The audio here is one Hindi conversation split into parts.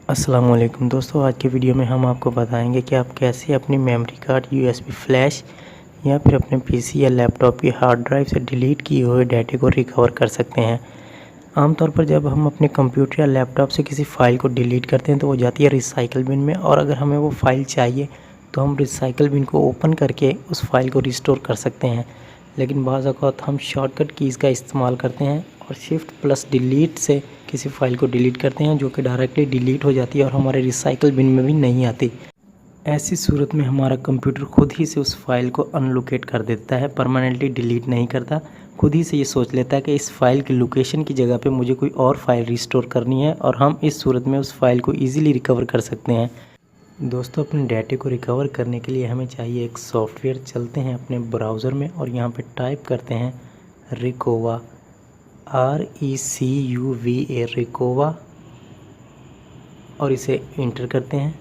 अस्सलाम वालेकुम दोस्तों, आज की वीडियो में हम आपको बताएंगे कि आप कैसे अपनी मेमोरी कार्ड, यूएसबी फ्लैश या फिर अपने पीसी या लैपटॉप की हार्ड ड्राइव से डिलीट किए हुए डाटे को रिकवर कर सकते हैं। आमतौर पर जब हम अपने कंप्यूटर या लैपटॉप से किसी फ़ाइल को डिलीट करते हैं तो वो जाती है रिसाइकल बिन में, और अगर हमें वो फ़ाइल चाहिए तो हम रिसाइकल बिन को ओपन करके उस फ़ाइल को रिस्टोर कर सकते हैं। लेकिन बाज़ औक़ात हम शॉर्टकट कीज़ का इस्तेमाल करते हैं और शिफ्ट प्लस डिलीट से किसी फ़ाइल को डिलीट करते हैं, जो कि डायरेक्टली डिलीट हो जाती है और हमारे रिसाइकल बिन में भी नहीं आती। ऐसी सूरत में हमारा कंप्यूटर खुद ही से उस फ़ाइल को अनलोकेट कर देता है, परमानेंटली डिलीट नहीं करता। खुद ही से ये सोच लेता है कि इस फ़ाइल की लोकेशन की जगह पे मुझे कोई और फ़ाइल रिस्टोर करनी है, और हम इस सूरत में उस फ़ाइल को ईज़िली रिकवर कर सकते हैं। दोस्तों, अपने डाटे को रिकवर करने के लिए हमें चाहिए एक सॉफ्टवेयर। चलते हैं अपने ब्राउज़र में और यहाँ पे टाइप करते हैं रिकोवा, RECUVA, रिकोवा, और इसे इंटर करते हैं।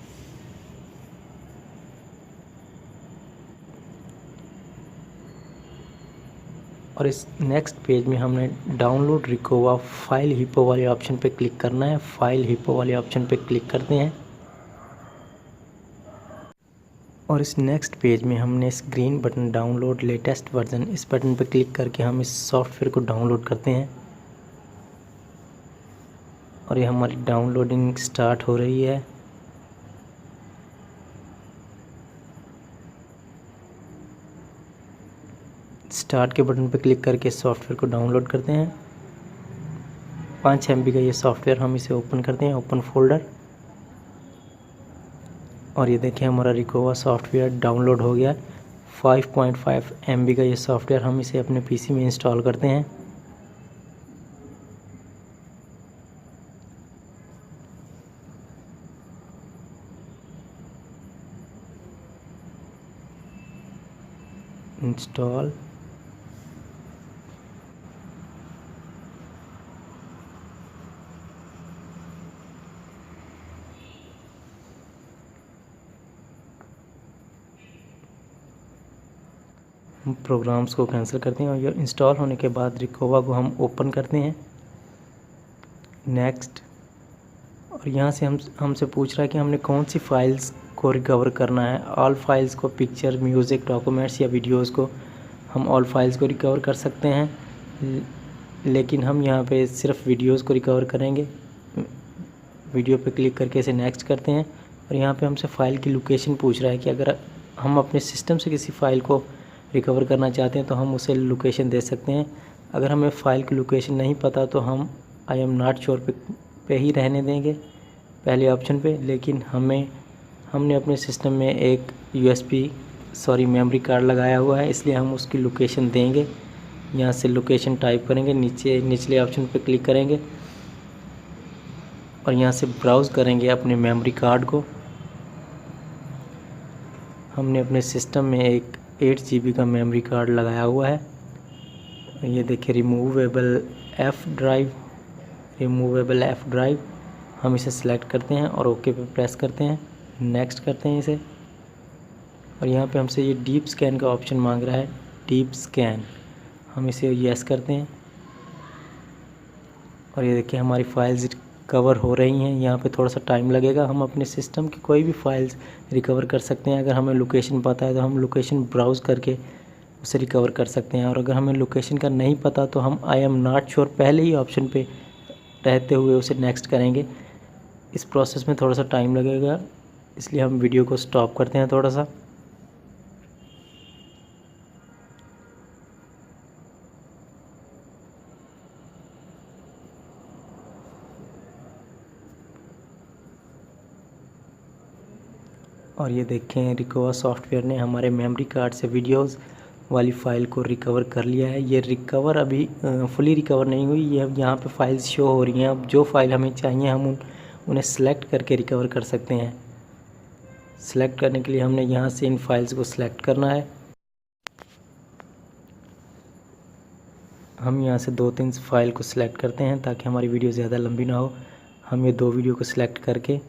और इस नेक्स्ट पेज में हमने डाउनलोड रिकोवा फाइल हिप्पो वाले ऑप्शन पे क्लिक करना है। फाइल हिप्पो वाले ऑप्शन पे क्लिक करते हैं और इस नेक्स्ट पेज में हमने इस green button download latest version, इस बटन पर क्लिक करके हम इस सॉफ्टवेयर को डाउनलोड करते हैं। और ये हमारी डाउनलोडिंग स्टार्ट हो रही है। स्टार्ट के बटन पर क्लिक करके सॉफ्टवेयर को डाउनलोड करते हैं। 5 MB का ये सॉफ्टवेयर, हम इसे ओपन करते हैं, ओपन फोल्डर। और ये देखिए हमारा रिकोवा सॉफ्टवेयर डाउनलोड हो गया। 5.5 MB का ये सॉफ्टवेयर, हम इसे अपने पीसी में इंस्टॉल करते हैं। इंस्टॉल। हम प्रोग्राम्स को कैंसिल करते हैं और ये इंस्टॉल होने के बाद रिकोवा को हम ओपन करते हैं। नेक्स्ट। और यहाँ से हमसे पूछ रहा है कि हमने कौन सी फ़ाइल्स को रिकवर करना है। ऑल फाइल्स को, पिक्चर, म्यूज़िक, डॉक्यूमेंट्स या वीडियोज़ को, हम ऑल फाइल्स को रिकवर कर सकते हैं। लेकिन हम यहाँ पे सिर्फ वीडियोज़ को रिकवर करेंगे। वीडियो पे क्लिक करके इसे नेक्स्ट करते हैं और यहाँ पे हमसे फ़ाइल की लोकेशन पूछ रहा है कि अगर हम अपने सिस्टम से किसी फ़ाइल को रिकवर करना चाहते हैं तो हम उसे लोकेशन दे सकते हैं। अगर हमें फ़ाइल की लोकेशन नहीं पता तो हम आई एम नॉट श्योर पे ही रहने देंगे, पहले ऑप्शन पे। लेकिन हमने अपने सिस्टम में एक मेमोरी कार्ड लगाया हुआ है, इसलिए हम उसकी लोकेशन देंगे। यहाँ से लोकेशन टाइप करेंगे, निचले ऑप्शन पे क्लिक करेंगे और यहाँ से ब्राउज़ करेंगे अपने मेमोरी कार्ड को। हमने अपने सिस्टम में एक 8 GB का मेमोरी कार्ड लगाया हुआ है। ये देखिए रिमूवेबल एफ ड्राइव, हम इसे सिलेक्ट करते हैं और ओके पे प्रेस करते हैं, नेक्स्ट करते हैं इसे। और यहाँ पे हमसे ये डीप स्कैन का ऑप्शन मांग रहा है, डीप स्कैन, हम इसे यस करते हैं। और ये देखिए हमारी फाइल्स कवर हो रही हैं। यहाँ पे थोड़ा सा टाइम लगेगा। हम अपने सिस्टम की कोई भी फाइल्स रिकवर कर सकते हैं। अगर हमें लोकेशन पता है तो हम लोकेशन ब्राउज़ करके उसे रिकवर कर सकते हैं, और अगर हमें लोकेशन का नहीं पता तो हम आई एम नॉट श्योर पहले ही ऑप्शन पे रहते हुए उसे नेक्स्ट करेंगे। इस प्रोसेस में थोड़ा सा टाइम लगेगा, इसलिए हम वीडियो को स्टॉप करते हैं थोड़ा सा। और ये देखें रिकोवा सॉफ्टवेयर ने हमारे मेमोरी कार्ड से वीडियोस वाली फ़ाइल को रिकवर कर लिया है। ये रिकवर अभी फुली रिकवर नहीं हुई, ये यहाँ पे फाइल्स शो हो रही हैं। अब जो फ़ाइल हमें चाहिए हम उन्हें सेलेक्ट करके रिकवर कर सकते हैं। सेलेक्ट करने के लिए हमने यहाँ से इन फाइल्स को सिलेक्ट करना है। हम यहाँ से 2-3 फाइल को सिलेक्ट करते हैं ताकि हमारी वीडियो ज़्यादा लंबी ना हो। हम ये 2 वीडियो को सिलेक्ट करके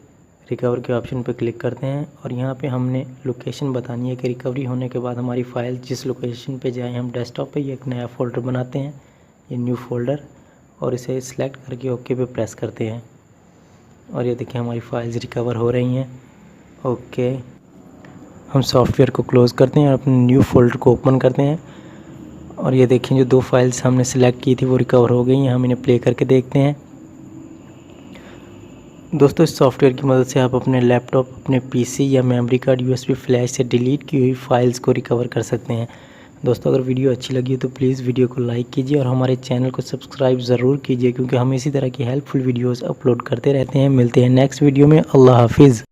रिकवर के ऑप्शन पर क्लिक करते हैं और यहाँ पे हमने लोकेशन बतानी है कि रिकवरी होने के बाद हमारी फ़ाइल जिस लोकेशन पे जाए, हम डेस्कटॉप पे एक नया फ़ोल्डर बनाते हैं, ये न्यू फोल्डर, और इसे सिलेक्ट करके ओके पे प्रेस करते हैं। और ये देखिए हमारी फाइल्स रिकवर हो रही हैं। ओके, हम सॉफ्टवेयर को क्लोज़ करते हैं और अपने न्यू फोल्डर को ओपन करते हैं और ये देखिए जो 2 फाइल्स हमने सेलेक्ट की थी वो रिकवर हो गई हैं। हम इन्हें प्ले करके देखते हैं। दोस्तों इस सॉफ्टवेयर की मदद से आप अपने लैपटॉप, अपने पीसी या मेमोरी कार्ड, यूएसबी फ्लैश से डिलीट की हुई फाइल्स को रिकवर कर सकते हैं। दोस्तों अगर वीडियो अच्छी लगी हो तो प्लीज़ वीडियो को लाइक कीजिए और हमारे चैनल को सब्सक्राइब ज़रूर कीजिए, क्योंकि हम इसी तरह की हेल्पफुल वीडियोस अपलोड करते रहते हैं। मिलते हैं नेक्स्ट वीडियो में। अल्लाह हाफिज़।